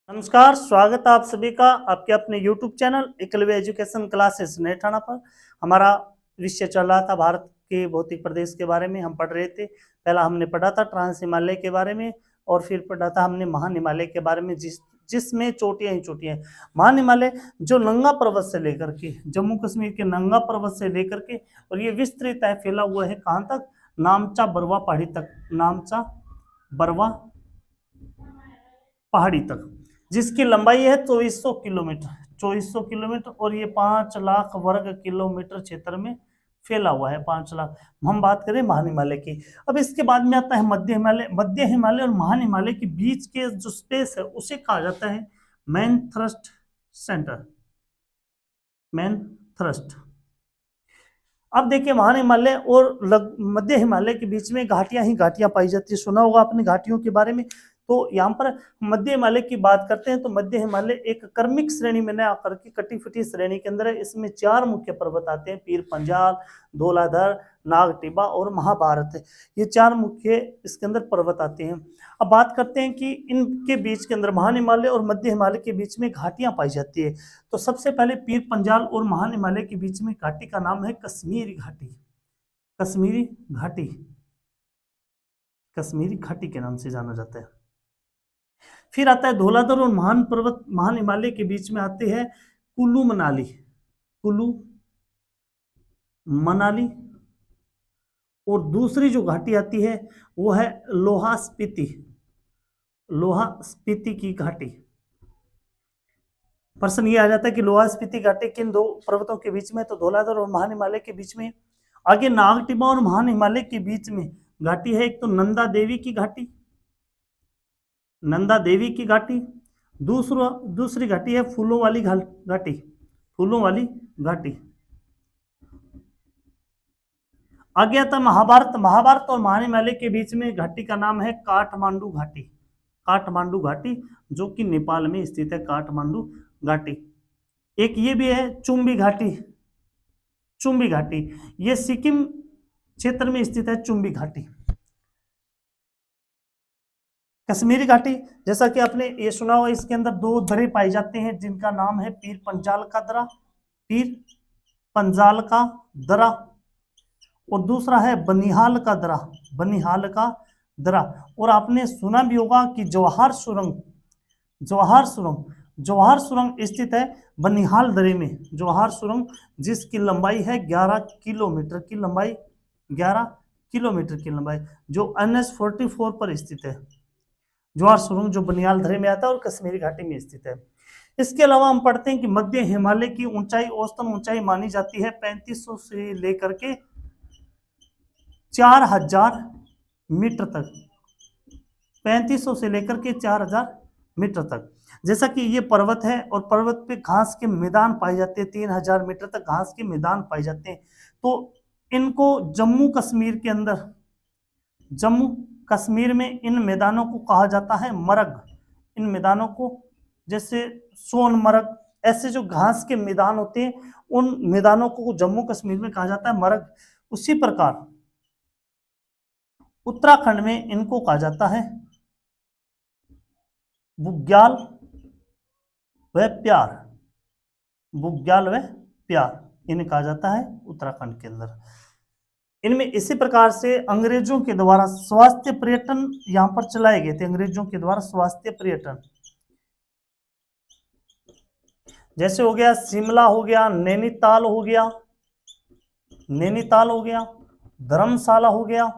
नमस्कार, स्वागत है आप सभी का आपके अपने YouTube channel Eklavya education classes नए ठाणा पर। हमारा विषय चल रहा था भारत के भौतिक प्रदेश के बारे में। हम पढ़ रहे थे, पहला हमने पढ़ा था ट्रांस हिमालय के बारे में और फिर पढ़ा था हमने महान हिमालय के बारे में, जिसमें चोटियां ही चोटियां। महान हिमालय जो नंगा पर्वत से लेकर के, जम्मू कश्मीर के नंगा पर्वत से लेकर के, और ये विस्तृत है, फैला हुआ है कहाँ तक, नामचा बरवा पहाड़ी तक, नामचा बरवा पहाड़ी तक, जिसकी लंबाई है 2400 किलोमीटर, 2400 किलोमीटर, और ये 5 लाख वर्ग किलोमीटर क्षेत्र में फैला हुआ है, 5 लाख। हम बात करें महान हिमालय की। अब इसके बाद में आता है मध्य हिमालय। मध्य हिमालय और महान हिमालय के बीच के जो स्पेस है उसे कहा जाता है main thrust centre, main thrust. अब देखिए, महान हिमालय और मध्य हिमालय के बीच में घाटियां ही घाटियां पाई जाती है। सुना होगा आपने घाटियों के बारे में। तो यहाँ पर मध्य हिमालय की बात करते हैं तो मध्य हिमालय एक क्रमिक श्रेणी में न आकर के कटी फटी श्रेणी के अंदर है। इसमें 4 मुख्य पर्वत आते हैं, पीर पंजाल, धौलाधर, नागटिब्बा और महाभारत। ये 4 मुख्य इसके अंदर पर्वत आते हैं। अब बात करते हैं कि इनके बीच के अंदर, महान हिमालय और मध्य हिमालय के बीच में घाटियां पाई जाती है। तो सबसे पहले पीर पंजाल और महान हिमालय के बीच में घाटी का नाम है कश्मीरी घाटी, कश्मीरी घाटी, कश्मीरी घाटी के नाम से जाना जाता है। फिर आता है धौलाधर और महान हिमालय के बीच में आते हैं कुल्लू मनाली, कुल्लू मनाली। और दूसरी जो घाटी आती है वो है लोहा स्पीति, लोहा स्पीति की घाटी। प्रश्न ये आ जाता है कि लोहा स्पीति घाटी किन 2 पर्वतों के बीच में, तो धौलाधर और महान हिमालय के बीच में। आगे नागटिब्बा और महान हिमालय के बीच में घाटी है एक तो नंदा देवी की घाटी, नंदा देवी की घाटी। दूसरी घाटी है फूलों वाली घाटी, फूलों वाली घाटी। आगे आता महाभारत। महाभारत और महान हिमालय के बीच में घाटी का नाम है काठमांडू घाटी, काठमांडू घाटी, जो कि नेपाल में स्थित है, काठमांडू घाटी। एक ये भी है चुंबी घाटी, चुंबी घाटी, ये सिक्किम क्षेत्र में स्थित है, चुंबी घाटी। कश्मीरी घाटी, जैसा कि आपने ये सुना हुआ, इसके अंदर 2 दर्रे पाए जाते हैं जिनका नाम है पीर पंजाल का दर्रा, पीर पंजाल का दर्रा, और दूसरा है बनिहाल का दर्रा, बनिहाल का दर्रा। और आपने सुना भी होगा कि जवाहर सुरंग, जवाहर सुरंग, जवाहर सुरंग स्थित है बनिहाल दर्रे में, जवाहर सुरंग, जिसकी लंबाई है 11 किलोमीटर की लंबाई, 11 किलोमीटर की लंबाई, जो NH-44 पर स्थित है। जवाहर सुरंग जो बनिहाल दर्रे में आता है और कश्मीरी घाटी में स्थित है। इसके अलावा हम पढ़ते हैं कि मध्य हिमालय की ऊंचाई, औसतन ऊंचाई मानी जाती है 3500 से लेकर के 4000 मीटर तक, 3500 से लेकर के 4000 मीटर तक। जैसा कि ये पर्वत है और पर्वत पे घास के मैदान पाए जाते हैं, 3000 मीटर तक घास के मैदान पाए जाते हैं। तो इनको जम्मू कश्मीर के अंदर, जम्मू कश्मीर में इन मैदानों को कहा जाता है मरग। इन मैदानों को, जैसे सोनमर्ग, ऐसे जो घास के मैदान होते हैं उन मैदानों को जम्मू कश्मीर में कहा जाता है मरग। उसी प्रकार उत्तराखंड में इनको कहा जाता है बुग्याल व प्यार, बुग्याल व प्यार, इन्हें कहा जाता है उत्तराखंड के अंदर। इनमें इसी प्रकार से अंग्रेजों के द्वारा स्वास्थ्य पर्यटन यहां पर चलाए गए थे, अंग्रेजों के द्वारा स्वास्थ्य पर्यटन, जैसे हो गया शिमला हो गया, नैनीताल हो गया, नैनीताल हो गया, धर्मशाला हो गया,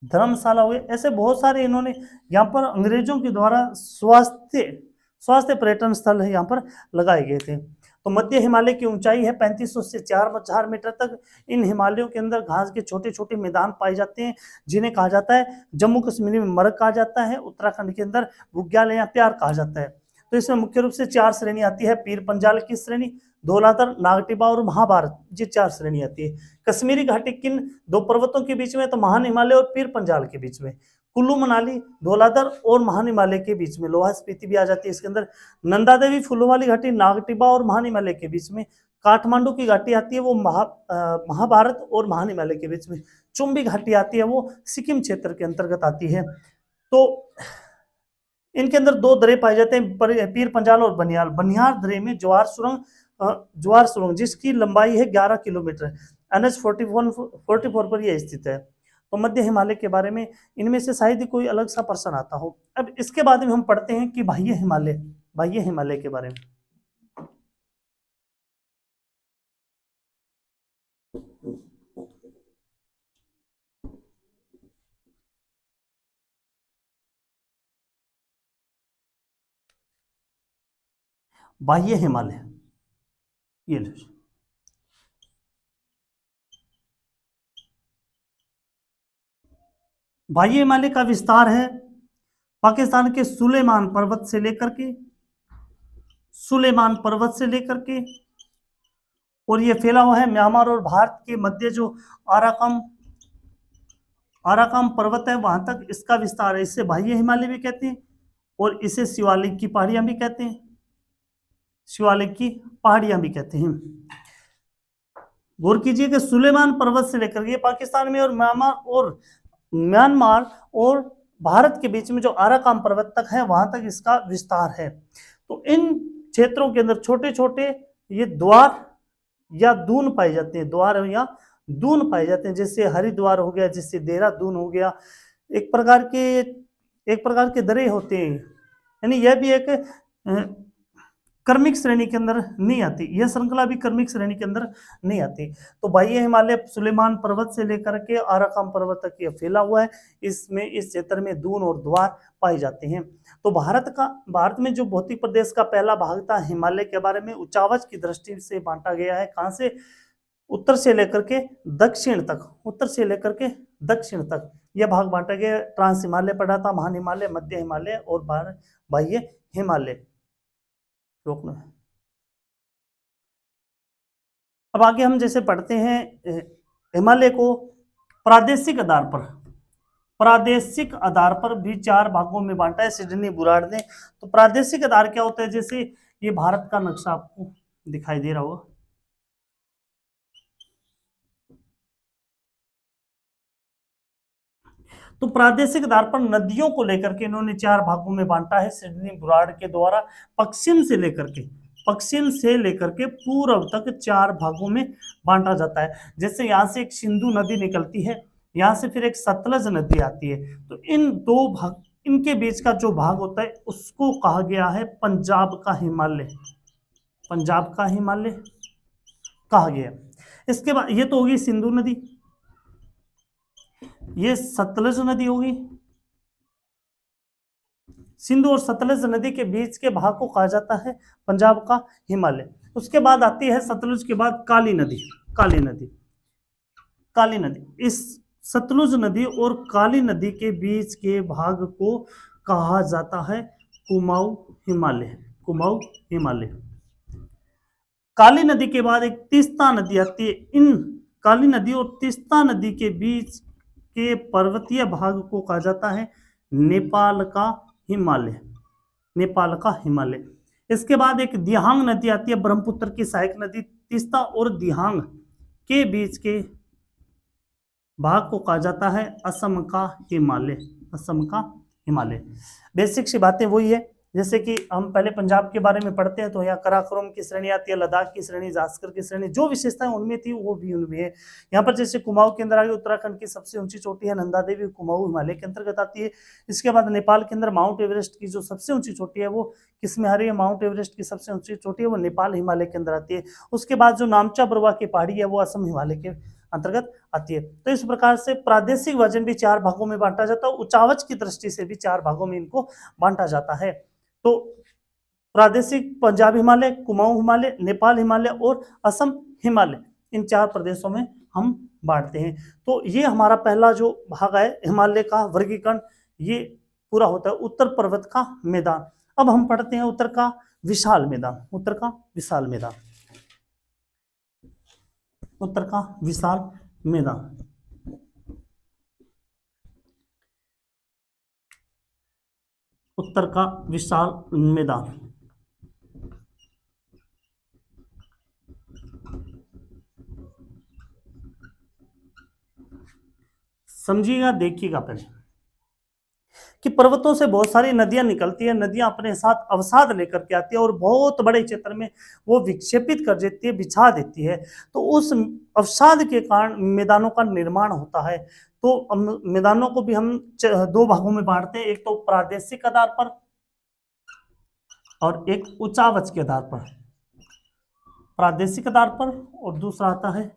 धर्मशाला हो गया, ऐसे बहुत सारे इन्होंने यहाँ पर अंग्रेजों के द्वारा स्वास्थ्य पर्यटन स्थल है यहाँ पर लगाए गए थे। तो मध्य हिमालय की ऊंचाई है 3500 से 4000 मीटर तक। इन हिमालयों के अंदर घास के छोटे छोटे मैदान पाए जाते हैं जिन्हें कहा जाता है, जम्मू कश्मीर में मरग कहा जाता है, उत्तराखंड के अंदर बुग्याल या प्यार कहा जाता है। तो इसमें मुख्य रूप से 4 श्रेणी आती है, पीर पंजाल की श्रेणी, धौलाधर, नागटिब्बा और महाभारत, ये 4 श्रेणी आती है। कश्मीरी घाटी किन 2 पर्वतों के बीच में, तो महान हिमालय और पीर पंजाल के बीच में। कुल्लू मनाली, धौलाधर और महान हिमालय के बीच में। लोहा स्पीति भी आ जाती है इसके अंदर। नंदा देवी, फूलों वाली घाटी, नागटिब्बा और महान हिमालय के बीच में। काठमांडू की घाटी आती है वो महाभारत और महान हिमालय के बीच में। चुंबी घाटी आती है वो सिक्किम क्षेत्र के अंतर्गत आती है। तो इनके अंदर दो दरे पाए जाते हैं, पीर पंजाल और बनियाल। बनियाल दरे में ज्वार सुरंग जिसकी लंबाई है 11 किलोमीटर, NH 44 पर यह स्थित है। तो मध्य हिमालय के बारे में इनमें से शायद ही कोई अलग सा प्रश्न आता हो। अब इसके बाद में हम पढ़ते हैं कि बाह्य हिमालय के बारे में। बाह्य हिमालय, ये लो। बाह्य हिमालय का विस्तार है पाकिस्तान के सुलेमान पर्वत से लेकर के और ये फैला हुआ है म्यांमार और भारत के मध्य जो आराकाम पर्वत है वहां तक इसका विस्तार है। इससे बाह्य हिमालय भी कहते हैं और इसे शिवालिक की पहाड़ियां भी कहते हैं, शिवालिक की पहाड़ियां भी कहते हैं। गौर कीजिए कि सुलेमान पर्वत से लेकर ये पाकिस्तान में और म्यांमार और भारत के बीच में जो आराकाम पर्वत तक है वहां तक इसका विस्तार है। तो इन क्षेत्रों के अंदर छोटे छोटे ये द्वार या दून पाए जाते हैं, द्वार या दून पाए जाते हैं, जैसे हरिद्वार हो गया, जैसे देहरादून हो गया। एक प्रकार के दरे होते हैं, यानी यह भी एक क्रमिक श्रेणी के अंदर नहीं आती, यह श्रृंखला भी क्रमिक श्रेणी के अंदर नहीं आती। तो बाह्य हिमालय सुलेमान पर्वत से लेकर के आराकाम पर्वत तक यह फैला हुआ है। इसमें इस क्षेत्र में दून और द्वार पाए जाते हैं। तो भारत में जो भौतिक प्रदेश का पहला भाग था हिमालय के बारे में उचावच की दृष्टि से बांटा गया है। कहां से? उत्तर से लेकर के दक्षिण तक यह भाग बांटा गया। ट्रांस हिमालय पढ़ा था, महान हिमालय, मध्य हिमालय और बाह्य हिमालय। रोकना है। अब आगे हम जैसे पढ़ते हैं हिमालय को प्रादेशिक आधार पर भी 4 भागों में बांटा है सिडनी बुराड़ ने। तो प्रादेशिक आधार क्या होता है? जैसे ये भारत का नक्शा आपको दिखाई दे रहा होगा, तो प्रादेशिक आधार पर नदियों को लेकर के इन्होंने 4 भागों में बांटा है सिडनी बुराड़ के द्वारा। पश्चिम से लेकर के पूर्व तक 4 भागों में बांटा जाता है। जैसे यहाँ से एक सिंधु नदी निकलती है, यहाँ से फिर एक सतलज नदी आती है। तो इनके बीच का जो भाग होता है उसको कहा गया है पंजाब का हिमालय कहा गया। इसके बाद ये तो होगी सिंधु नदी, ये सतलज नदी होगी। सिंधु और सतलज नदी के बीच के भाग को कहा जाता है पंजाब का हिमालय। उसके बाद आती है सतलुज के बाद काली नदी। इस सतलुज नदी और काली नदी के बीच के भाग को कहा जाता है कुमाऊं हिमालय। काली नदी के बाद एक तीस्ता नदी आती है। इन काली नदी और तीस्ता नदी के बीच के पर्वतीय भाग को कहा जाता है नेपाल का हिमालय। इसके बाद एक दिहांग नदी आती है, ब्रह्मपुत्र की सहायक नदी। तीस्ता और दिहांग के बीच के भाग को कहा जाता है असम का हिमालय। बेसिक सी बातें वही है। जैसे कि हम पहले पंजाब के बारे में पढ़ते हैं तो यहाँ काराकोरम की श्रेणी आती है, लद्दाख की श्रेणी, जास्कर की श्रेणी, जो विशेषताएं उनमें थी वो भी उनमें है। यहाँ पर जैसे कुमाऊं के अंदर आ गई, उत्तराखंड की सबसे ऊंची चोटी है नंदा देवी, कुमाऊं हिमालय के अंतर्गत आती है। इसके बाद नेपाल के अंदर माउंट एवरेस्ट की जो सबसे ऊंची चोटी है वो किसमें आ रही है? माउंट एवरेस्ट की सबसे ऊंची चोटी है वो नेपाल हिमालय के अंदर आती है। उसके बाद जो नामचा बरुआ की पहाड़ी है वो असम हिमालय के अंतर्गत आती है। तो इस प्रकार से प्रादेशिक वजन भी 4 भागों में बांटा जाता है, उचावच की दृष्टि से भी 4 भागों में इनको बांटा जाता है। तो प्रादेशिक पंजाब हिमालय, कुमाऊं हिमालय, नेपाल हिमालय और असम हिमालय, इन 4 प्रदेशों में हम बांटते हैं। तो ये हमारा पहला जो भाग है हिमालय का वर्गीकरण, ये पूरा होता है। उत्तर पर्वत का मैदान। अब हम पढ़ते हैं उत्तर का विशाल मैदान। उत्तर का विशाल मैदान। उत्तर का विशाल मैदान। समझिएगा, देखिएगा पहले कि पर्वतों से बहुत सारी नदियां निकलती है, नदियां अपने साथ अवसाद लेकर के आती है और बहुत बड़े क्षेत्र में वो विक्षेपित कर देती है, बिछा देती है। तो उस अवसाद के कारण मैदानों का निर्माण होता है। तो मैदानों को भी हम दो भागों में बांटते हैं, एक तो प्रादेशिक आधार पर और एक उचावच के आधार पर। प्रादेशिक आधार पर और दूसरा आता है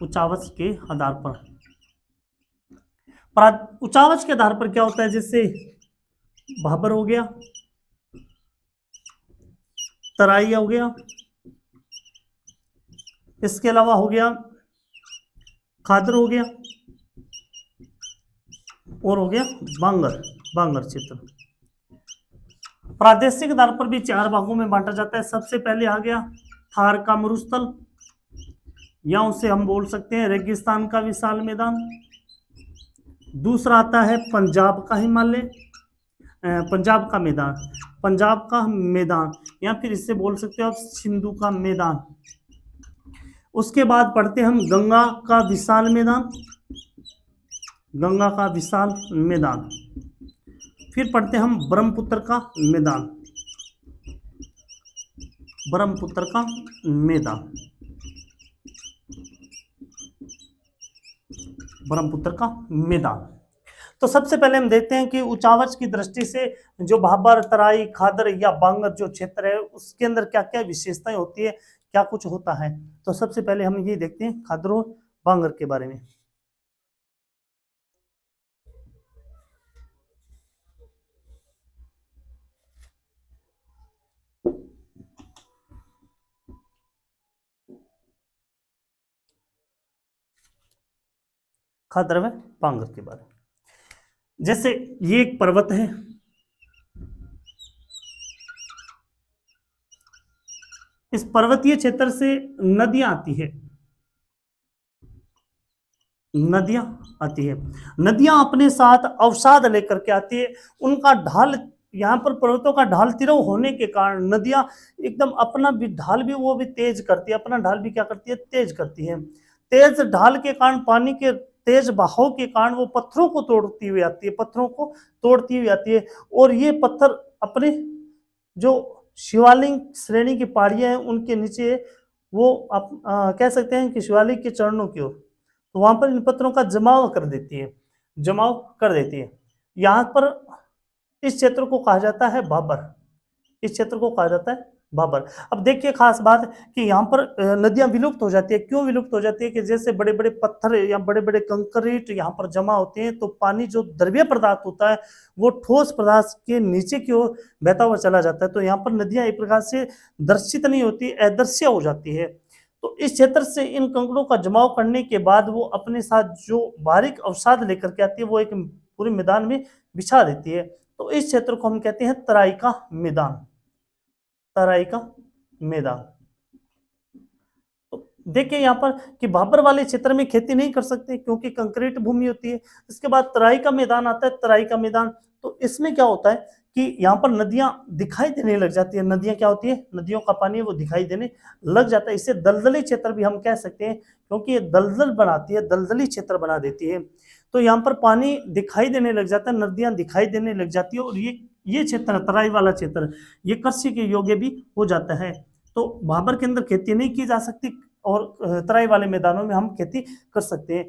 उचावच के आधार पर। उचावच के आधार पर क्या होता है, जैसे भाबर हो गया, तराई हो गया, इसके अलावा हो गया खादर हो गया और हो गया बांगर, बांगर क्षेत्र। प्रादेशिक आधार पर भी चार भागों में बांटा जाता है। सबसे पहले आ गया थार का मरुस्थल, या उसे हम बोल सकते हैं रेगिस्तान का विशाल मैदान। दूसरा आता है पंजाब का हिमालय, पंजाब का मैदान, पंजाब का मैदान, या फिर इससे बोल सकते हो आप सिंधु का मैदान। उसके बाद पढ़ते हैं हम गंगा का विशाल मैदान, गंगा का विशाल मैदान। फिर पढ़ते हैं हम ब्रह्मपुत्र का मैदान, ब्रह्मपुत्र का मैदान, ब्रह्मपुत्र का मैदान। तो सबसे पहले हम देखते हैं कि उचावच की दृष्टि से जो भाबर, तराई, खादर या बांगर जो क्षेत्र है उसके अंदर क्या क्या विशेषताएं होती है, क्या कुछ होता है। तो सबसे पहले हम ये देखते हैं खादर और बांगर के बारे में। खादर व बांगर के बारे में, जैसे ये एक पर्वत है, इस पर्वतीय क्षेत्र से नदियां आती है, नदियां आती है, नदियां अपने साथ अवसाद लेकर के आती है। उनका ढाल, यहाँ पर पर्वतों का ढाल तिरव होने के कारण नदियां एकदम अपना भी ढाल भी वो भी तेज करती है, अपना ढाल भी क्या करती है, तेज करती है। तेज ढाल के कारण, पानी के तेज बहाव के कारण वो पत्थरों को तोड़ती हुई आती है, पत्थरों को तोड़ती हुई आती है। और ये पत्थर अपने जो शिवालिक श्रेणी की पहाड़ियां हैं उनके नीचे वो आप कह सकते हैं कि शिवालिक के चरणों की ओर, तो वहां पर इन पत्थरों का जमाव कर देती है, जमाव कर देती है। यहाँ पर इस क्षेत्र को कहा जाता है भाबर, इस क्षेत्र को कहा जाता है भाबर। अब देखिए खास बात कि यहाँ पर नदियां विलुप्त हो जाती है। क्यों विलुप्त हो जाती है कि जैसे बड़े बड़े पत्थर या बड़े बड़े कंक्रीट यहाँ पर जमा होते हैं, तो पानी जो द्रव्य पदार्थ होता है वो ठोस पदार्थ के नीचे की ओर बहता हुआ चला जाता है। तो यहाँ पर नदियां एक प्रकार से दर्शित नहीं होती, अदृश्य हो जाती है। तो इस क्षेत्र से इन कंकड़ों का जमाव करने के बाद वो अपने साथ जो बारीक अवसाद लेकर के आती है वो एक पूरे मैदान में बिछा देती है। तो इस क्षेत्र को हम कहते हैं तराई का मैदान, तराई का मैदान। तो देखिए यहाँ पर कि भाबर वाले क्षेत्र में खेती नहीं कर सकते क्योंकि कंक्रीट भूमि होती है। इसके बाद तराई का मैदान आता है, तराई का मैदान। तो इसमें क्या होता है कि यहाँ पर नदियां दिखाई देने लग जाती है। नदियां क्या होती है, नदियों का पानी वो दिखाई देने लग जाता है। इसे दलदली क्षेत्र भी हम कह सकते हैं क्योंकि ये दलदल बनाती है, दलदली क्षेत्र बना देती है। तो यहाँ पर पानी दिखाई देने लग जाता है, नदियां दिखाई देने लग जाती है और ये क्षेत्र, तराई वाला क्षेत्र, ये कृषि के योग्य भी हो जाता है। तो भाबर के अंदर खेती नहीं की जा सकती और तराई वाले मैदानों में हम खेती कर सकते हैं।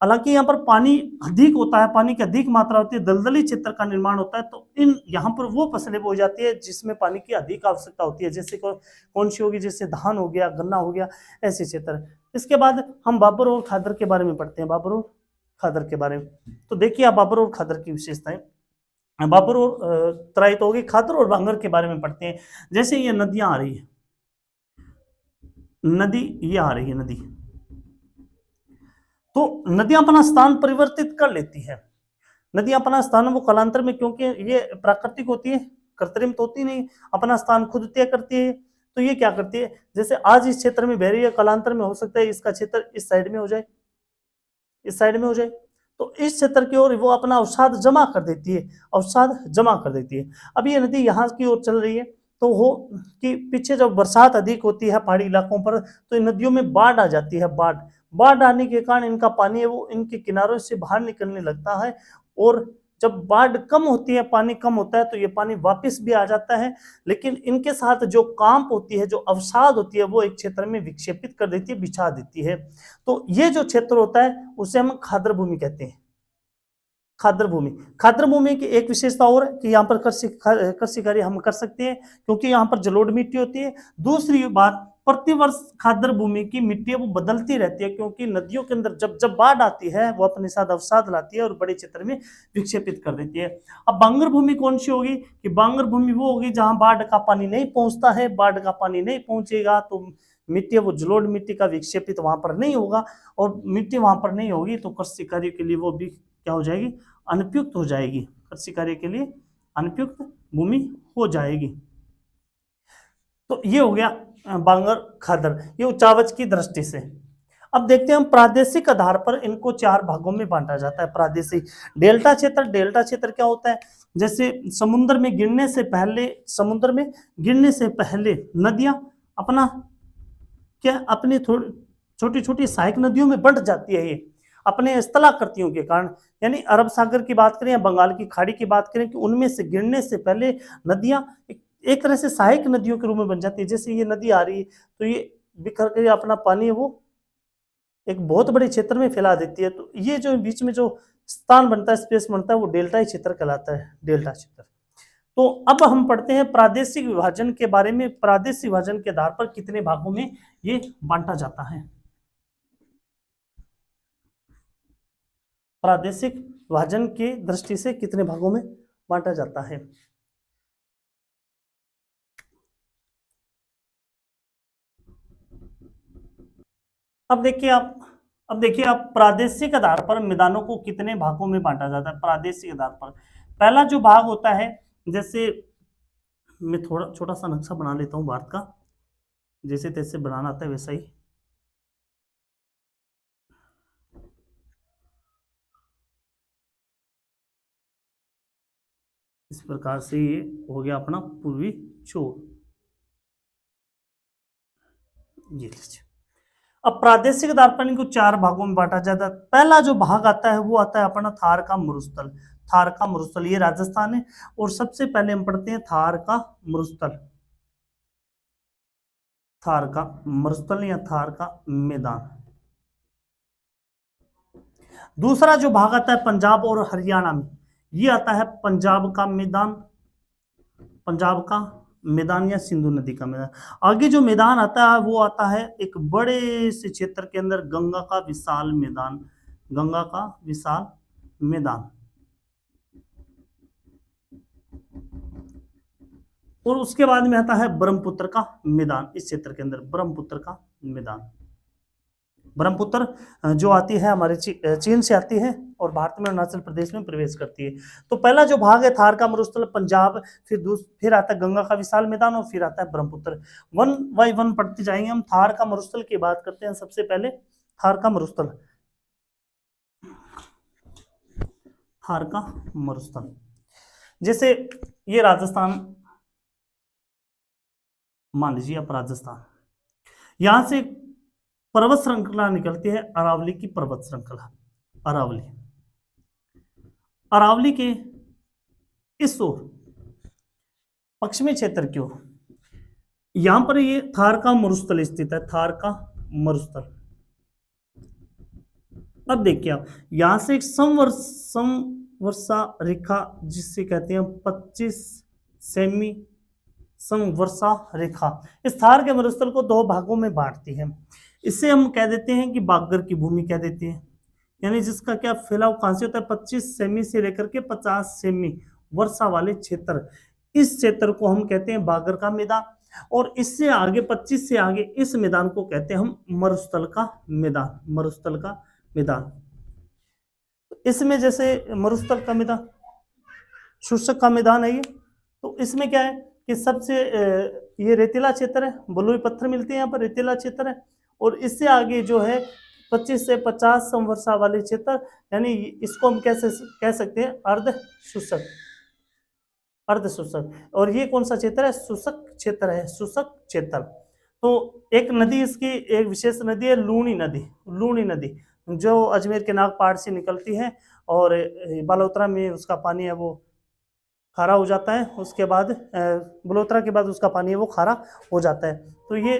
हालांकि यहाँ पर पानी अधिक होता है, पानी की अधिक मात्रा होती है, दलदली क्षेत्र का निर्माण होता है। तो इन यहाँ पर वो फसलें बोई जाती है जिसमें पानी की अधिक आवश्यकता होती है, जैसे कौन सी होगी, जैसे धान हो गया, गन्ना हो गया, ऐसे क्षेत्र। इसके बाद हम बाबर और खादर के बारे में पढ़ते हैं, बाबर और खादर के बारे में। तो देखिए आप बाबर और खादर की विशेषताएं, बाबर और तराई तो होगी, खादर और बांगर के बारे में पढ़ते हैं। जैसे ये नदियां आ रही है, नदी ये आ रही है नदी, तो नदियां अपना स्थान परिवर्तित कर लेती है। नदियां अपना स्थान वो कालांतर में, क्योंकि ये प्राकृतिक होती है, कृत्रिम तो होती नहीं, अपना स्थान खुद तय करती है। तो ये क्या करती है, जैसे आज इस क्षेत्र में बह रही है, कालांतर में हो सकता है इसका क्षेत्र इस साइड में हो जाए, इस साइड में हो जाए। तो इस क्षेत्र की ओर वो अपना अवसाद जमा कर देती है, अवसाद जमा कर देती है। अब ये नदी यहाँ की ओर चल रही है, तो हो कि पीछे जब बरसात अधिक होती है पहाड़ी इलाकों पर, तो इन नदियों में बाढ़ आ जाती है, बाढ़ आने के कारण इनका पानी है वो इनके किनारों से बाहर निकलने लगता है और जब बाढ़ कम होती है, पानी कम होता है, तो ये पानी वापस भी आ जाता है, लेकिन इनके साथ जो कांप होती है, जो अवसाद होती है, वो एक क्षेत्र में विक्षेपित कर देती है, बिछा देती है। तो ये जो क्षेत्र होता है उसे हम खाद्र भूमि कहते हैं। खाद्र भूमि, खाद्र भूमि की एक विशेषता और है कि यहाँ पर कृषि कार्य हम कर सकते हैं, क्योंकि यहाँ पर जलोढ़ मिट्टी होती है। दूसरी बात, प्रतिवर्ष खाद्र भूमि की मिट्टी है वो बदलती रहती है, क्योंकि नदियों के अंदर जब जब बाढ़ आती है वो अपने साथ अवसाद लाती है और बड़े क्षेत्र में विक्षेपित कर देती है। अब बांगर भूमि कौन सी होगी? कि बांगर भूमि वो होगी जहां बाढ़ का पानी नहीं पहुंचता है। बाढ़ का पानी नहीं पहुंचेगा तो मिट्टी, वो जलोढ़ मिट्टी का विक्षेपित वहां पर नहीं होगा, और मिट्टी वहां पर नहीं होगी तो कृषि कार्य के लिए वो भी क्या हो जाएगी? अनुपयुक्त हो जाएगी। कृषि कार्य के लिए अनुपयुक्त भूमि हो जाएगी। तो ये हो गया बांगर खादर, ये उचावच की दृष्टि से। अब देखते हैं हम प्रादेशिक आधार पर इनको चार भागों में बांटा जाता है। प्रादेशिक डेल्टा क्षेत्र, डेल्टा क्षेत्र क्या होता है? जैसे समुद्र में गिरने से पहले, समुद्र में गिरने से पहले नदियां अपना क्या, अपनी थोड़ी छोटी छोटी सहायक नदियों में बंट जाती है ये अपने स्थलाकृतियों के कारण। यानी अरब सागर की बात करें या बंगाल की खाड़ी की बात करें कि उनमें से गिरने से पहले नदियां एक तरह से सहायक नदियों के रूप में बन जाती है। जैसे ये नदी आ रही है तो ये बिखर कर अपना पानी है वो एक बहुत बड़े क्षेत्र में फैला देती है। तो ये जो बीच में जो स्थान बनता है, स्पेस बनता है, वो डेल्टा क्षेत्र कहलाता है, डेल्टा क्षेत्र। तो अब हम पढ़ते हैं प्रादेशिक विभाजन के बारे में। प्रादेशिक विभाजन के आधार पर कितने भागों में ये बांटा जाता है? प्रादेशिक विभाजन की दृष्टि से कितने भागों में बांटा जाता है? अब देखिए आप प्रादेशिक आधार पर मैदानों को कितने भागों में बांटा जाता है प्रादेशिक आधार पर। पहला जो भाग होता है, जैसे मैं थोड़ा छोटा सा नक्शा बना लेता हूं भारत का, जैसे तैसे बनाना आता है वैसा ही। इस प्रकार से ये हो गया अपना पूर्वी छोर। ये लीजिए। अब प्रादेशिक आधार पर इनको चार भागों में बांटा जाता है। पहला जो भाग आता है वो आता है अपना थार का मरुस्थल। थार का मरुस्थल ये राजस्थान है, और सबसे पहले हम पढ़ते हैं थार का मरुस्थल। थार का मरुस्थल या थार का मैदान। दूसरा जो भाग आता है पंजाब और हरियाणा में, ये आता है पंजाब का मैदान। पंजाब का मैदान या सिंधु नदी का मैदान। आगे जो मैदान आता है वो आता है एक बड़े से क्षेत्र के अंदर, गंगा का विशाल मैदान। गंगा का विशाल मैदान। और उसके बाद में आता है ब्रह्मपुत्र का मैदान। इस क्षेत्र के अंदर ब्रह्मपुत्र का मैदान। ब्रह्मपुत्र जो आती है हमारे चीन से आती है और भारत में अरुणाचल प्रदेश में प्रवेश करती है। तो पहला जो भाग है थार का मरुस्थल पंजाब, फिर आता है गंगा का विशाल मैदान, और फिर आता है ब्रह्मपुत्र। वन बाय वन पढ़ते जाएंगे हम। थार का मरुस्थल की बात करते हैं सबसे पहले। थार का मरुस्थल, थार का मरुस्थल, जैसे ये राजस्थान मान लीजिए, आप राजस्थान, यहां से पर्वत श्रृंखला निकलती है, अरावली की पर्वत श्रृंखला। अरावली, अरावली के इस ओर पश्चिमी क्षेत्र की ओर यहां पर ये थार का मरुस्थल स्थित है। थार का मरुस्थल। अब देखिए आप, यहां से एक समवर्षा रेखा जिसे कहते हैं 25 सेमी समवर्षा रेखा, इस थार के मरुस्थल को दो भागों में बांटती है। इसे हम कह देते हैं कि बागर की भूमि कह देते हैं, यानी जिसका क्या फैलाव कहां से होता है 25 सेमी से लेकर के 50 सेमी वर्षा वाले क्षेत्र। इस क्षेत्र को हम कहते हैं बागर का मैदान, और इससे आगे 25 से आगे इस मैदान को कहते हैं हम मरुस्थल का मैदान। मरुस्थल का मैदान। इसमें जैसे मरुस्थल का मैदान, शुष्क का मैदान है ये, तो इसमें क्या है कि सबसे ये रेतीला क्षेत्र है, बलुई पत्थर मिलते हैं यहाँ पर, रेतीला क्षेत्र है। और इससे आगे जो है 25 से 50 समवर्षा वाले क्षेत्र, यानी इसको हम कैसे कह सकते हैं अर्ध शुष्क, अर्ध शुष्क। और ये कौन सा क्षेत्र है? शुष्क क्षेत्र है, शुष्क क्षेत्र। तो एक नदी इसकी एक विशेष नदी है लूणी नदी। लूणी नदी, जो अजमेर के नाग पहाड़ से निकलती है और बालोतरा में उसका पानी है वो खारा हो जाता है। उसके बाद बलोत्रा के बाद उसका पानी है वो खारा हो जाता है। तो ये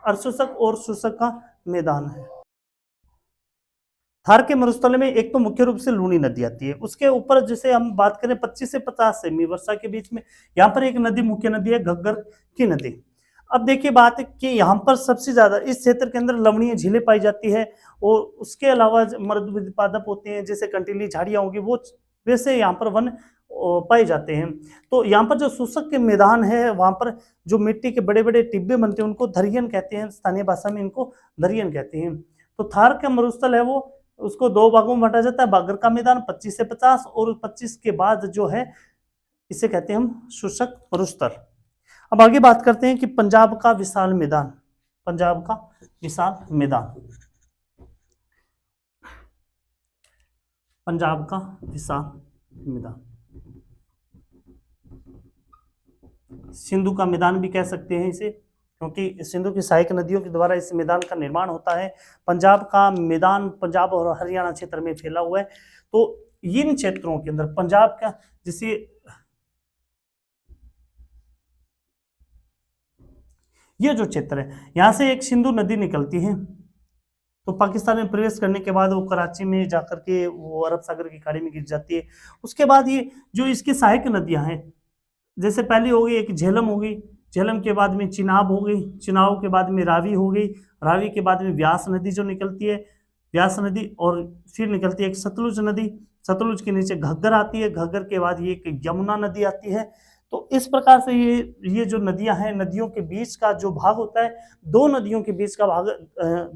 अरशुशक और शुशक का मैदान है। थार के मरुस्थल में एक तो मुख्य रूप से लूनी नदी आती है, उसके ऊपर जैसे हम बात करें 25 से 50 सेमी वर्षा के बीच में यहाँ पर एक नदी मुख्य नदी है घग्गर की नदी। अब देखिए बात है कि यहाँ पर सबसे ज्यादा इस क्षेत्र के अंदर लवणीय झीलें पाई जाती है और उसके अलावा मृद पादप होते हैं जैसे कंटीली झाड़ियां होगी वो वैसे यहाँ पर वन पाए जाते हैं। तो यहाँ पर जो शुष्क के मैदान है वहां पर जो मिट्टी के बड़े बड़े टिब्बे बनते हैं उनको धरियन कहते हैं, स्थानीय भाषा में इनको धरियन कहते हैं। तो थार का मरुस्थल है वो उसको दो भागों में बांटा जाता है, बागर का मैदान 25 से 50 और 25 के बाद जो है इसे कहते हैं हम शुष्क मरुस्थल। अब आगे बात करते हैं कि पंजाब का विशाल मैदान, पंजाब का विशाल मैदान, पंजाब का विशाल मैदान, सिंधु का मैदान भी कह सकते हैं इसे, क्योंकि सिंधु की सहायक नदियों के द्वारा इस मैदान का निर्माण होता है। पंजाब का मैदान पंजाब और हरियाणा क्षेत्र में फैला हुआ है। तो इन क्षेत्रों के अंदर पंजाब का जैसे ये जो क्षेत्र है यहाँ से एक सिंधु नदी निकलती है, तो पाकिस्तान में प्रवेश करने के बाद वो कराची में जाकर के वो अरब सागर की खाड़ी में गिर जाती है। उसके बाद ये जो इसकी सहायक नदियां हैं जैसे पहली हो गई एक झेलम हो गई, झेलम के बाद में चिनाब हो गई, चिनाब के बाद में रावी हो गई, रावी के बाद में व्यास नदी जो निकलती है, व्यास नदी, और फिर निकलती है एक सतलुज नदी, सतलुज के नीचे घग्गर आती है, घग्गर के बाद ये एक यमुना नदी आती है। तो इस प्रकार से ये जो नदियां हैं नदियों के बीच का जो भाग होता है, दो नदियों के बीच का भाग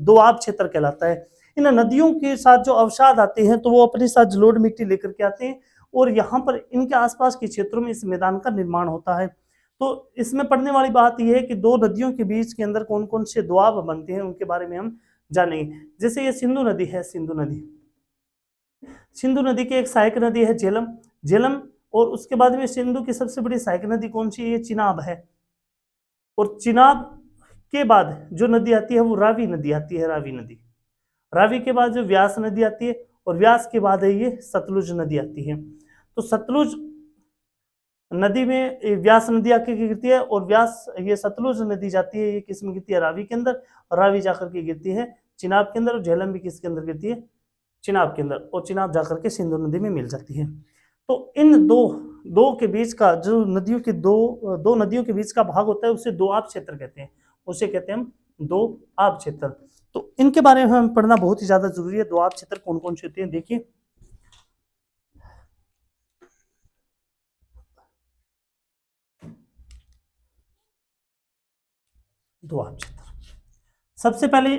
दोआब क्षेत्र कहलाता है। इन नदियों के साथ जो अवसाद आते हैं तो वो अपने साथ जलोढ़ मिट्टी लेकर के आते हैं और यहाँ पर इनके आसपास के क्षेत्रों में इस मैदान का निर्माण होता है। तो इसमें पढ़ने वाली बात यह है कि दो नदियों के बीच के अंदर कौन कौन से दोआब बनते हैं उनके बारे में हम जानेंगे। जैसे ये सिंधु नदी है, सिंधु नदी, सिंधु नदी की एक सहायक नदी है झेलम, झेलम, और उसके बाद में सिंधु की सबसे बड़ी सहायक नदी कौन सी है, ये चिनाब है, और चिनाब के बाद जो नदी आती है वो रावी नदी आती है, रावी नदी, रावी के बाद जो व्यास नदी आती है और व्यास के बाद है ये सतलुज नदी आती है। तो सतलुज नदी में व्यास नदी आके गिरती है और व्यास ये सतलुज नदी जाती है, ये किस में गिरती है, रावी के अंदर, और रावी जाकर के गिरती है चिनाब के अंदर, और झेलम भी किसके अंदर गिरती है, चिनाब के अंदर, और चिनाब जाकर के सिंधु नदी में मिल जाती है। तो इन दो के बीच का जो नदियों के दो नदियों के बीच का भाग होता है उसे दोआब क्षेत्र कहते हैं, उसे कहते हैं हम दोआब क्षेत्र। तो इनके बारे में हम पढ़ना बहुत ही ज्यादा जरूरी है। दोआब क्षेत्र कौन कौन से होते हैं देखिए, दोआब क्षेत्र सबसे पहले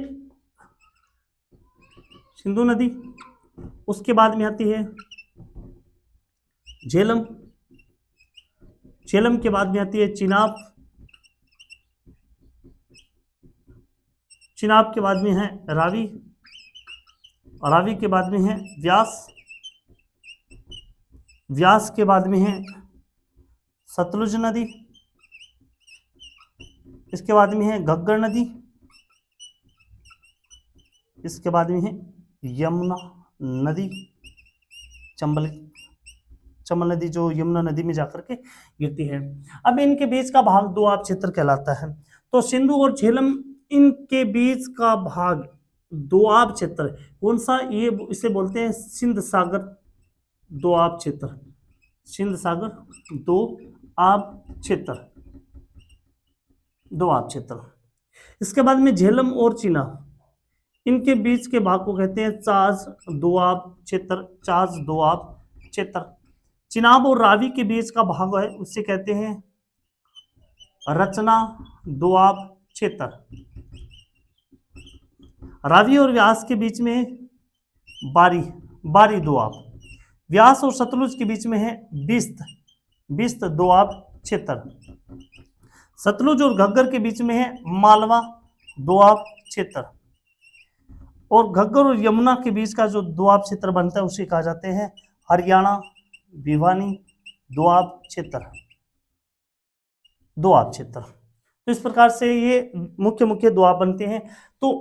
सिंधु नदी, उसके बाद में आती है झेलम, झेलम के बाद में आती है चिनाब, चिनाब के बाद में है रावी, रावी के बाद में है व्यास, व्यास के बाद में है सतलुज नदी, इसके बाद में है घग्गर नदी, इसके बाद में है यमुना नदी, चंबल, चंबल नदी जो यमुना नदी में जाकर के गिरती है। अब इनके बीच का भाग दोआब क्षेत्र कहलाता है। तो सिंधु और झेलम इनके बीच का भाग दोआब क्षेत्र कौन सा, ये इसे बोलते हैं सिंध सागर दोआब क्षेत्र, सिंध सागर दोआब क्षेत्र, दोआब क्षेत्र। इसके बाद में झेलम और चिनाब इनके बीच के भाग को कहते हैं चाज दोआब क्षेत्र, चाज दोआब क्षेत्र। चिनाब और रावी के बीच का भाग है उसे कहते हैं रचना दोआब क्षेत्र। रावी और व्यास के बीच में बारी, बारी दोआब। व्यास और सतलुज के बीच में है बिस्त, बिस्त दोआब क्षेत्र। सतलुज और घग्गर के बीच में है मालवा दोआब क्षेत्र। और घग्गर और यमुना के बीच का जो दोआब क्षेत्र बनता है उसे कहा जाते हैं हरियाणा भिवानी दोआब क्षेत्र, दोआब क्षेत्र। तो इस प्रकार से ये मुख्य मुख्य दोआब बनते हैं। तो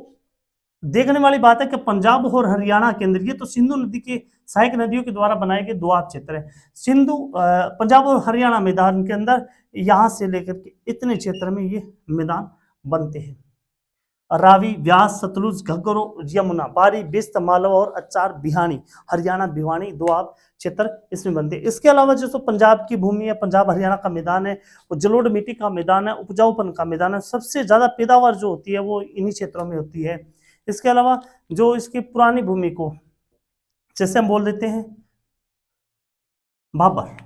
देखने वाली बात है कि पंजाब और हरियाणा के अंदर, ये तो सिंधु नदी के सहायक नदियों के द्वारा बनाए गए दोआब क्षेत्र है। पंजाब और हरियाणा मैदान के अंदर यहां से लेकर के इतने क्षेत्र में ये मैदान बनते हैं। रावी, व्यास, सतलुज, घग्गर, यमुना, बारी, बिस्त, मालवा और अचार, बिहानी, हरियाणा, भिवानी दोआब क्षेत्र इसमें बनते हैं। इसके अलावा जो पंजाब की भूमि है, पंजाब हरियाणा का मैदान है, वो जलोढ़ मिट्टी का मैदान है, उपजाऊपन का मैदान है। सबसे ज्यादा पैदावार जो होती है वो इन्हीं क्षेत्रों में होती है। इसके अलावा जो इसकी पुरानी भूमि को जैसे हम बोल देते हैं भाबर,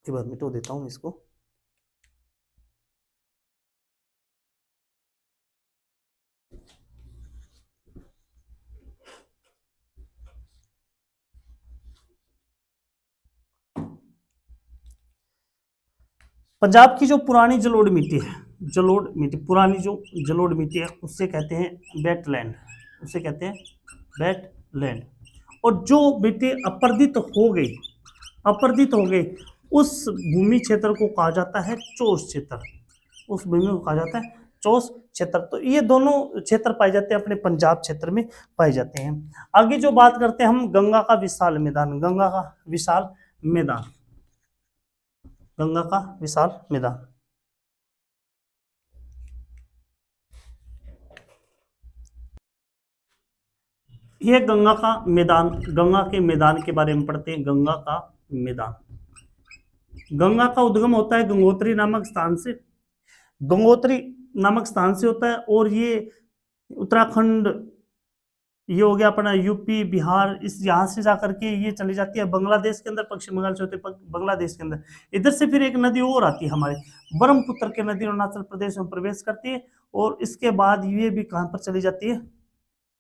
एक बार मिटो देता हूं इसको। पंजाब की जो पुरानी जलोढ़ मिट्टी है, जलोढ़ मिट्टी, पुरानी जो जलोढ़ मिट्टी है उससे कहते हैं वेटलैंड, उसे कहते हैं वेटलैंड। और जो मिट्टी अपरदित हो गई उस भूमि क्षेत्र को कहा जाता है चोस क्षेत्र, उस भूमि को कहा जाता है चोस क्षेत्र। तो ये दोनों क्षेत्र पाए जाते हैं अपने पंजाब क्षेत्र में पाए जाते हैं। आगे जो बात करते हैं हम गंगा का विशाल मैदान, गंगा का विशाल मैदान, गंगा का विशाल मैदान। ये गंगा का मैदान, गंगा के मैदान के बारे में पढ़ते हैं। गंगा का मैदान, गंगा का उद्गम होता है गंगोत्री नामक स्थान से, गंगोत्री नामक स्थान से होता है। और ये उत्तराखंड, ये हो गया अपना यूपी, बिहार, इस यहाँ से जाकर के ये चली जाती है बांग्लादेश के अंदर, पश्चिम बंगाल से होते बांग्लादेश के अंदर। इधर से फिर एक नदी और आती है हमारे, ब्रह्मपुत्र की नदी अरुणाचल प्रदेश में प्रवेश करती है। और इसके बाद ये भी कहाँ पर चली जाती है,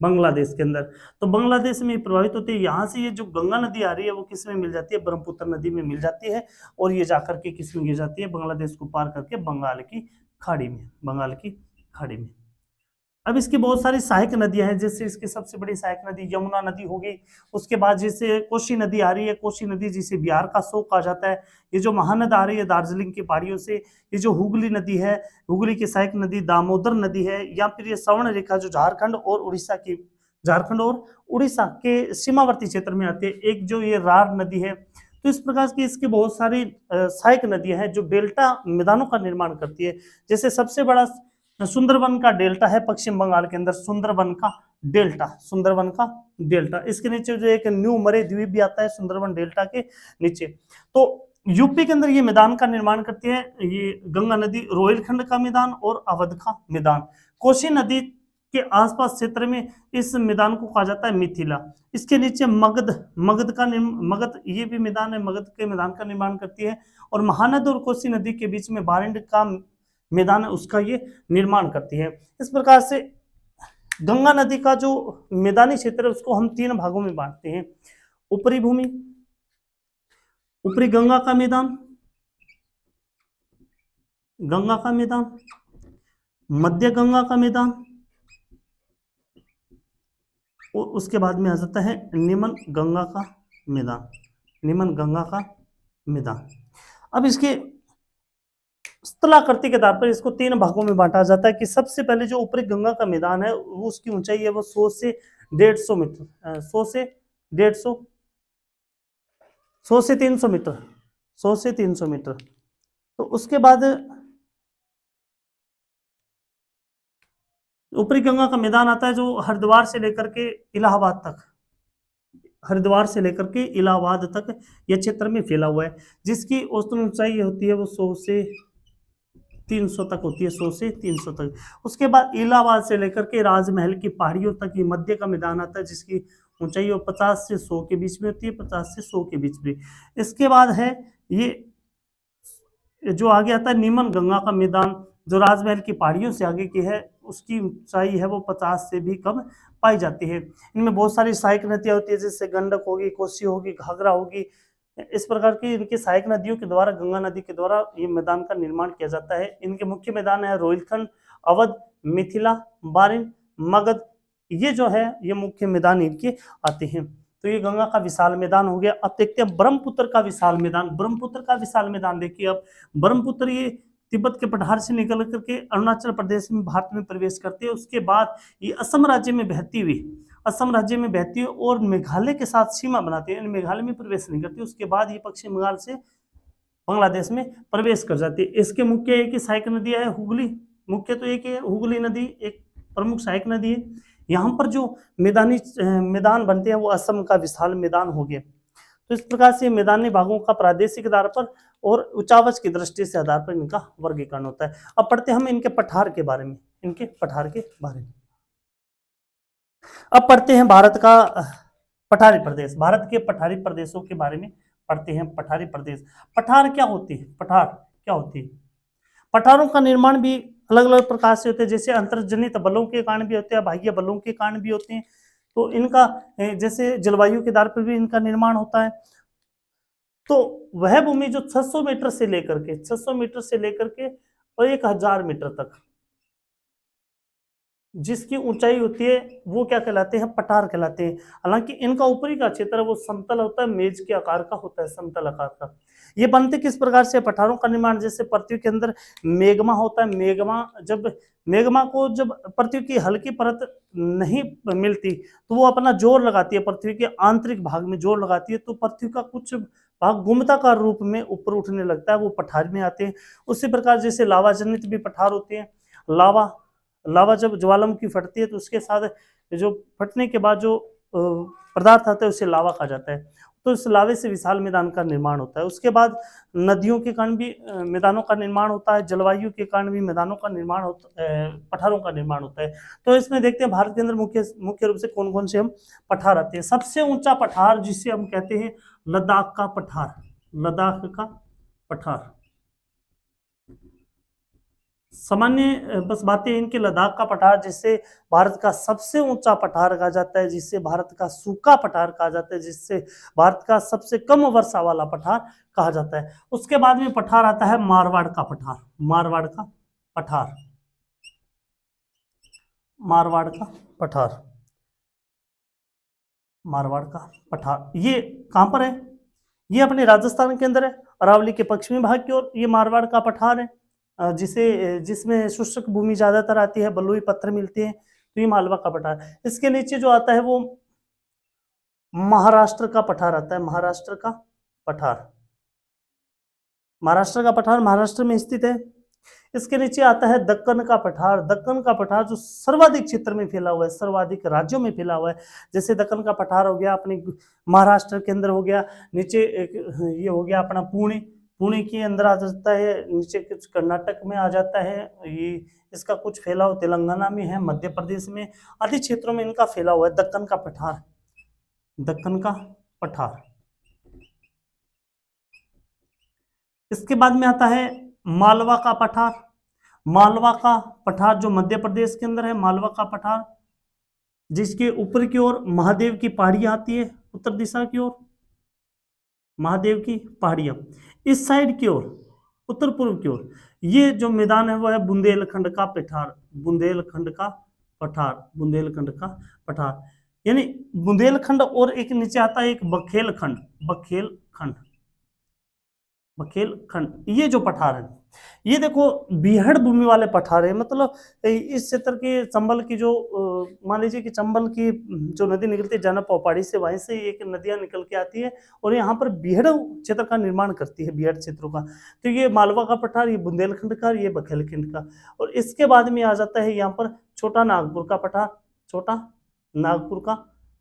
बांग्लादेश के अंदर। तो बांग्लादेश में प्रभावित होती है। यहाँ से ये जो गंगा नदी आ रही है वो किस में मिल जाती है, ब्रह्मपुत्र नदी में मिल जाती है। और ये जाकर के किस में गिर जाती है, बांग्लादेश को पार करके बंगाल की खाड़ी में, बंगाल की खाड़ी में। अब इसकी बहुत सारी सहायक नदियां हैं, जैसे इसकी सबसे बड़ी सहायक नदी यमुना नदी हो गई। उसके बाद जैसे कोसी नदी आ रही है, कोसी नदी जिसे बिहार का शोक कहा जाता है। ये जो महानद आ रही है दार्जिलिंग की पहाड़ियों से, ये जो हुगली नदी है, हुगली की सहायक नदी दामोदर नदी है। या फिर ये सवर्ण रेखा जो झारखंड और उड़ीसा के सीमावर्ती क्षेत्र में आती है, एक जो ये रार नदी है। तो इस प्रकार की इसकी बहुत सारी सहायक नदियां हैं जो डेल्टा मैदानों का निर्माण करती है। जैसे सबसे बड़ा सुंदरबन का डेल्टा है पश्चिम बंगाल के अंदर, सुंदरबन का डेल्टा, सुंदरबन का डेल्टा। इसके नीचे जो एक न्यू मरे द्वीप भी आता है सुंदरबन डेल्टा के नीचे। तो यूपी के अंदर ये मैदान का निर्माण करती है ये गंगा नदी, रोहिलखंड का मैदान और अवध का मैदान। कोसी नदी के आसपास क्षेत्र में इस मैदान को कहा जाता है मिथिला। इसके नीचे मगध ये भी मैदान है, मगध के मैदान का निर्माण करती है। और महानद और कोसी नदी के बीच में बारिंड का मैदान है, उसका ये निर्माण करती है। इस प्रकार से गंगा नदी का जो मैदानी क्षेत्र है उसको हम 3 भागों में बांटते हैं। ऊपरी भूमि, ऊपरी गंगा का मैदान, गंगा का मैदान, मध्य गंगा का मैदान, और उसके बाद में आ जाता है निम्न गंगा का मैदान, निम्न गंगा का मैदान। अब इसके स्थलाकृति के आधार पर इसको 3 भागों में बांटा जाता है कि सबसे पहले जो ऊपरी गंगा का मैदान है वो उसकी ऊंचाई है वो 100 से 150 मीटर, 100 से 150, 100 से 300 मीटर, 100 से 300 मीटर। तो उसके बाद ऊपरी गंगा का मैदान आता है जो हरिद्वार से लेकर के इलाहाबाद तक, हरिद्वार से लेकर के इलाहाबाद तक यह क्षेत्र में फैला हुआ है, जिसकी औसतन ऊंचाई होती है वो 100 से 300 तक होती है, 100 से 300 तक। उसके बाद इलाहाबाद से लेकर के राजमहल की पहाड़ियों तक ये मध्य का मैदान आता है, जिसकी ऊंचाई 50 से 100 के बीच में होती है, 50 से 100 के बीच में। इसके बाद है ये जो आगे आता है निम्न गंगा का मैदान, जो राजमहल की पहाड़ियों से आगे की है, उसकी ऊंचाई है वो 50 से भी कम पाई जाती है। इनमें बहुत सारी सहायक नदियां होती है, जैसे गंडक होगी, कोसी होगी, घाघरा होगी। इस प्रकार की इनकी सहायक नदियों के द्वारा, गंगा नदी के द्वारा ये मैदान का निर्माण किया जाता है। इनके मुख्य मैदान है रोहिलखंड, अवध, मिथिला, बारिन, मगध। ये जो है ये मुख्य मैदान इनके आते हैं। तो ये गंगा का विशाल मैदान हो गया। अब देखते हैं ब्रह्मपुत्र का विशाल मैदान। ब्रह्मपुत्र का विशाल मैदान देखिए, अब ब्रह्मपुत्र ये तिब्बत के पठार से निकल करके अरुणाचल प्रदेश में भारत में प्रवेश करती है। उसके बाद ये असम राज्य में बहती हुई और मेघालय के साथ सीमा बनाती है, मेघालय में प्रवेश नहीं करती। उसके बाद ये पश्चिम बंगाल से बांग्लादेश में प्रवेश कर जाती है। इसके मुख्य एक ही सहायक नदी है हुगली, मुख्य तो एक है हुगली नदी, एक प्रमुख सहायक नदी है। यहाँ पर जो मैदान बनते हैं वो असम का विशाल मैदान हो गया। तो इस प्रकार से मैदानी भागों का प्रादेशिक आधार पर और उचावच की दृष्टि से आधार पर इनका वर्गीकरण होता है। अब पढ़ते हैं हम इनके पठार के बारे में, अब पढ़ते हैं भारत का पठारी प्रदेश, भारत के पठारी प्रदेशों के बारे में पढ़ते हैं। पठारी प्रदेश, पठार क्या होती है? पठारों का निर्माण भी अलग अलग प्रकार से होते हैं, जैसे अंतर्जनित बलों के कारण भी होते हैं, बाह्य बलों के कारण भी होते हैं। तो इनका जैसे जलवायु के आधार पर भी इनका निर्माण होता है। तो वह भूमि जो 600 मीटर से लेकर के और 1000 मीटर तक जिसकी ऊंचाई होती है वो क्या कहलाते हैं? पठार कहलाते हैं। हालांकि इनका ऊपरी का क्षेत्र वो समतल होता है, मेज के आकार का होता है, समतल आकार का। ये बनते किस प्रकार से? पठारों का निर्माण जैसे पृथ्वी के अंदर मेग्मा होता है, मेग्मा को जब पृथ्वी की हल्की परत नहीं मिलती तो वो अपना जोर लगाती है, पृथ्वी के आंतरिक भाग में जोर लगाती है, तो पृथ्वी का कुछ भाग गुम्फाकार रूप में ऊपर उठने लगता है, वो पठार में आते हैं। उसी प्रकार जैसे लावा जनित भी पठार होते हैं। लावा जब ज्वालामुखी फटती है तो उसके साथ जो फटने के बाद जो पदार्थ आता है उसे लावा कहा जाता है। तो इस लावे से विशाल मैदान का निर्माण होता है। उसके बाद नदियों के कारण भी मैदानों का निर्माण होता है, जलवायु के कारण भी मैदानों का निर्माण होता है, पठारों का निर्माण होता है। तो इसमें देखते हैं भारत के अंदर मुख्य रूप से कौन कौन से हम पठार आते हैं। सबसे ऊंचा पठार जिसे हम कहते हैं लद्दाख का पठार। सामान्य बस बातें इनके लद्दाख का पठार जिससे भारत का सबसे ऊंचा पठार कहा जाता है, जिससे भारत का सूखा पठार कहा जाता है, जिससे भारत का सबसे कम वर्षा वाला पठार कहा जाता है। उसके बाद में पठार आता है मारवाड़ का पठार। ये कहां पर है? ये अपने राजस्थान के अंदर है, अरावली के पश्चिमी भाग की ओर ये मारवाड़ का पठार है, जिसमें शुष्क भूमि ज्यादातर आती है, बलुई पत्थर मिलते हैं, तो ये मालवा का पठार। इसके नीचे जो आता है वो महाराष्ट्र का पठार आता है, महाराष्ट्र का पठार महाराष्ट्र में स्थित है। इसके नीचे आता है दक्कन का पठार जो सर्वाधिक क्षेत्र में फैला हुआ है, सर्वाधिक राज्यों में फैला हुआ है। जैसे दक्कन का पठार हो गया अपने महाराष्ट्र के अंदर हो गया, नीचे ये हो गया अपना पुणे के अंदर आ जाता है, नीचे कुछ कर्नाटक में आ जाता है, ये इसका कुछ फैलाव तेलंगाना में है, मध्य प्रदेश में आदि क्षेत्रों में इनका फैला हुआ है। दक्कन का पठार। इसके बाद में आता है मालवा का पठार जो मध्य प्रदेश के अंदर है, मालवा का पठार, जिसके ऊपर की ओर महादेव की पहाड़ियां आती है, उत्तर दिशा की ओर महादेव की पहाड़ियां, इस साइड की ओर उत्तर पूर्व की ओर ये जो मैदान है वो है बुंदेलखंड का पठार। यानी बुंदेलखंड और एक नीचे आता है एक बखेलखंड। ये जो पठार है ये देखो बीहड़ भूमि वाले पठार है, मतलब इस क्षेत्र के चंबल की जो मान लीजिए कि चंबल की जो नदी निकलती है जाना पौपाड़ी से, वहीं से एक नदियां निकल के आती है और यहाँ पर बीहड़ क्षेत्र का निर्माण करती है, बीहड़ क्षेत्रों का। तो ये मालवा का पठार, ये बुंदेलखंड का, ये बखेलखंड का। और इसके बाद में आ जाता है यहाँ पर छोटा नागपुर का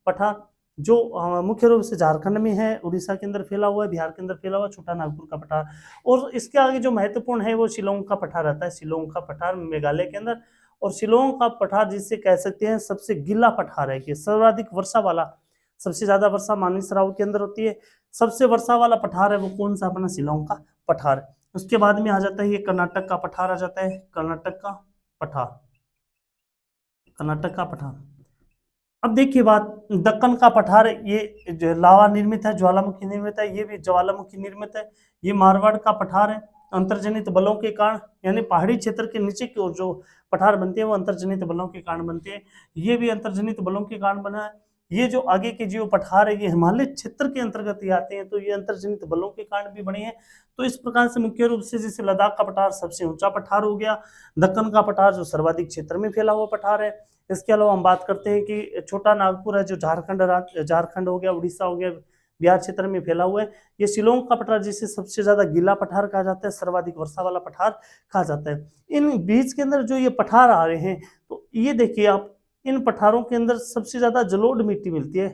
पठार जो मुख्य रूप से झारखंड में है, उड़ीसा के अंदर फैला हुआ है, बिहार के अंदर फैला हुआ छोटा नागपुर का पठार। और इसके आगे जो महत्वपूर्ण है वो शिलोंग का पठार आता है, शिलोंग का पठार मेघालय के अंदर। और शिलोंग का पठार जिसे कह सकते हैं सबसे गीला पठार है कि सर्वाधिक वर्षा वाला, सबसे ज्यादा वर्षा मानसरोवर के अंदर होती है, सबसे वर्षा वाला पठार है वो कौन सा? अपना शिलोंग का पठार। उसके बाद में आ जाता है ये कर्नाटक का पठार आ जाता है, कर्नाटक का पठार। अब देखिए बात, दक्कन का पठार ये जो लावा निर्मित है, ज्वालामुखी निर्मित है, ये भी ज्वालामुखी निर्मित है। ये मारवाड़ का पठार है, अंतर्जनित बलों के कारण, यानी पहाड़ी क्षेत्र के नीचे की ओर जो पठार बनते हैं वो अंतर्जनित बलों के कारण बनते हैं। ये भी अंतर्जनित बलों के कारण बना है। ये जो आगे के जो पठार है ये हिमालय क्षेत्र के अंतर्गत ही आते हैं, तो ये अंतर्जनित बलों के कारण भी बने हैं। तो इस प्रकार से मुख्य रूप से जैसे लद्दाख का पठार सबसे ऊंचा पठार हो गया, दक्कन का पठार जो सर्वाधिक क्षेत्र में फैला हुआ पठार है। इसके अलावा हम बात करते हैं कि छोटा नागपुर है जो झारखंड हो गया, उड़ीसा हो गया, बिहार क्षेत्र में फैला हुआ है। ये शिलोंग का पठार जिसे सबसे ज्यादा गीला पठार कहा जाता है, सर्वाधिक वर्षा वाला पठार कहा जाता है। इन बीच के अंदर जो ये पठार आ रहे हैं, तो ये देखिए आप, इन पठारों के अंदर सबसे ज्यादा जलोढ़ मिट्टी मिलती है,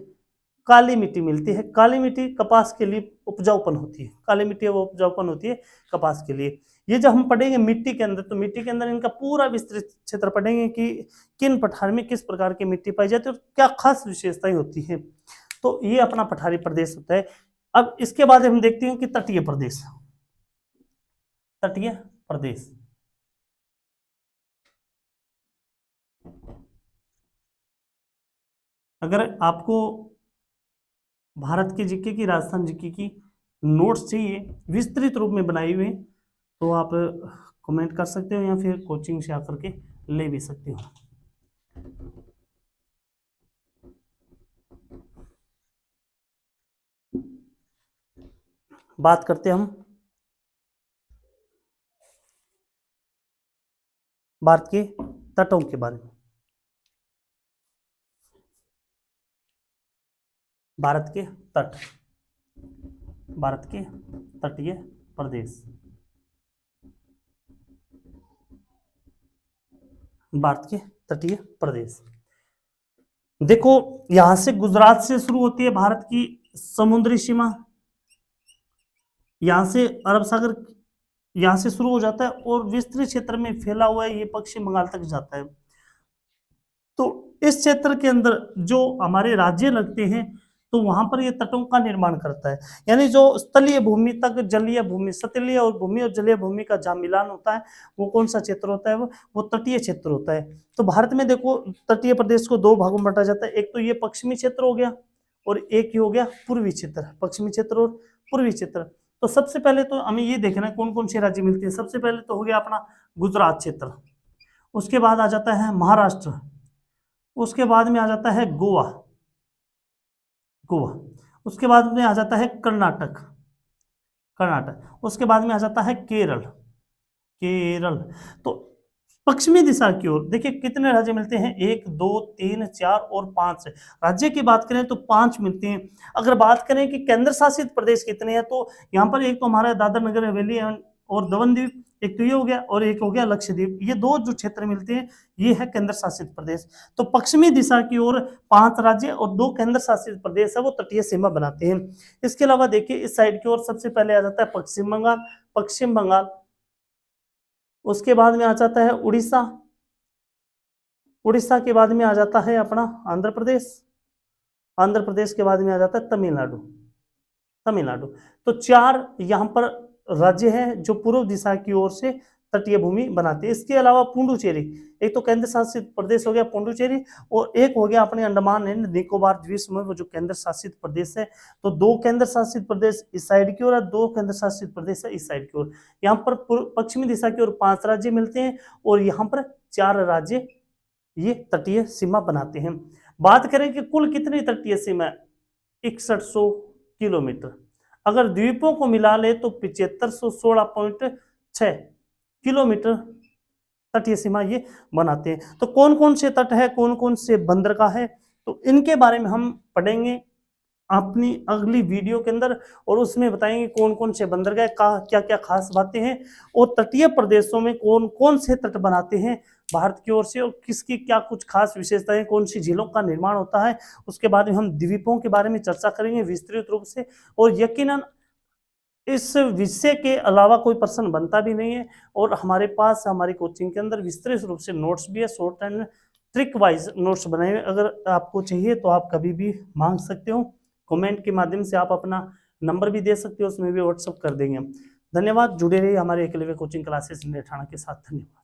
काली मिट्टी मिलती है। काली मिट्टी कपास के लिए उपजाऊपन होती है, काली मिट्टी वो उपजाऊपन होती है कपास के लिए। ये जब हम पढ़ेंगे मिट्टी के अंदर, तो मिट्टी के अंदर इनका पूरा विस्तृत क्षेत्र पढ़ेंगे कि किन पठार में किस प्रकार की मिट्टी पाई जाती है और क्या खास विशेषताएं होती हैं। तो ये अपना पठारी प्रदेश होता है। अब इसके बाद हम देखते हैं कि तटीय प्रदेश। तटीय प्रदेश अगर आपको भारत के जीके की, राजस्थान जीके की नोट्स चाहिए विस्तृत रूप में बनाई हुई, तो आप कमेंट कर सकते हो या फिर कोचिंग से आकर के ले भी सकते हो। बात करते हैं हम भारत के तटों के बारे में। भारत के तट, भारत के तटीय प्रदेश, भारत के तटीय प्रदेश। देखो यहां से गुजरात से शुरू होती है भारत की समुद्री सीमा, यहां से अरब सागर यहां से शुरू हो जाता है और विस्तृत क्षेत्र में फैला हुआ है, ये पश्चिम बंगाल तक जाता है। तो इस क्षेत्र के अंदर जो हमारे राज्य लगते हैं, तो वहां पर ये तटों का निर्माण करता है। यानी जो स्थलीय भूमि तक जलीय भूमि, सतलीय और भूमि और जलीय भूमि का जहां मिलान होता है, वो कौन सा क्षेत्र होता है? वो तटीय क्षेत्र होता है। तो भारत में देखो तटीय प्रदेश को दो भागों में बांटा जाता है, एक तो ये पश्चिमी क्षेत्र हो गया और एक ही हो गया पूर्वी क्षेत्र, पश्चिमी क्षेत्र और पूर्वी क्षेत्र। तो सबसे पहले तो हमें ये देखना है कौन कौन से राज्य मिलते हैं। सबसे पहले तो हो गया अपना गुजरात क्षेत्र, उसके बाद आ जाता है महाराष्ट्र, उसके बाद में आ जाता है गोवा, गोवा, उसके बाद में आ जाता है कर्नाटक, कर्नाटक, उसके बाद में आ जाता है केरल, केरल। तो पश्चिमी दिशा की ओर देखिए कितने राज्य मिलते हैं, 1 2 3 4 और 5 राज्य की बात करें तो 5 मिलते हैं। अगर बात करें कि केंद्र शासित प्रदेश कितने हैं, तो यहाँ पर एक तो हमारा दादर नगर हवेली और दमन द्वीप, एक तो ये हो गया और एक हो गया लक्षद्वीप। ये दो जो क्षेत्र मिलते हैं ये है केंद्र शासित प्रदेश। तो पश्चिमी दिशा की ओर 5 राज्य और 2 केंद्र शासित प्रदेश है, वो तटीय सीमा बनाते हैं। इसके अलावा देखिए इस साइड की ओर सबसे पहले आ जाता है पश्चिम बंगाल, पश्चिम बंगाल, उसके बाद में आ जाता है उड़ीसा, उड़ीसा के बाद में आ जाता है अपना आंध्र प्रदेश, आंध्र प्रदेश के बाद में आ जाता है तमिलनाडु, तमिलनाडु। तो 4 यहाँ पर राज्य हैं जो पूर्व दिशा की ओर से तटीय भूमि बनाते हैं। इसके अलावा पुडुचेरी, एक तो केंद्र शासित प्रदेश हो गया पुडुचेरी, और एक हो गया अपने अंडमान एंड निकोबार द्वीप समूह, वो जो केंद्र शासित प्रदेश है। तो 2 केंद्र शासित प्रदेश इस साइड की ओर है, 2 केंद्र शासित प्रदेश है इस साइड की ओर। यहाँ पर पश्चिमी दिशा की ओर 5 राज्य मिलते हैं और यहाँ पर 4 राज्य ये तटीय सीमा बनाते हैं। बात करें कि कुल कितनी तटीय सीमा, 6100 किलोमीटर। अगर द्वीपों को मिला ले तो 7516.6 किलोमीटर तटीय सीमा ये बनाते हैं। तो कौन कौन से तट है, कौन कौन से बंदरगाह है, तो इनके बारे में हम पढ़ेंगे अपनी अगली वीडियो के अंदर, और उसमें बताएंगे कौन कौन से बंदरगाह का क्या क्या खास बातें हैं, और तटीय प्रदेशों में कौन कौन से तट बनाते हैं भारत की ओर से, और किसकी क्या कुछ खास विशेषताएं, कौन सी झीलों का निर्माण होता है। उसके बाद में हम द्वीपों के बारे में चर्चा करेंगे विस्तृत रूप से, और यकीनन इस विषय के अलावा कोई प्रश्न बनता भी नहीं है, और हमारे पास हमारी कोचिंग के अंदर विस्तृत रूप से नोट्स भी है, short and trick wise notes बनाए हुए। अगर आपको चाहिए तो आप कभी भी मांग सकते हो, कमेंट के माध्यम से आप अपना नंबर भी दे सकते हो, उसमें भी व्हाट्सअप कर देंगे हम। धन्यवाद, जुड़े रहिए हमारे एकलव्य कोचिंग क्लासेस नेठाणा के साथ। धन्यवाद।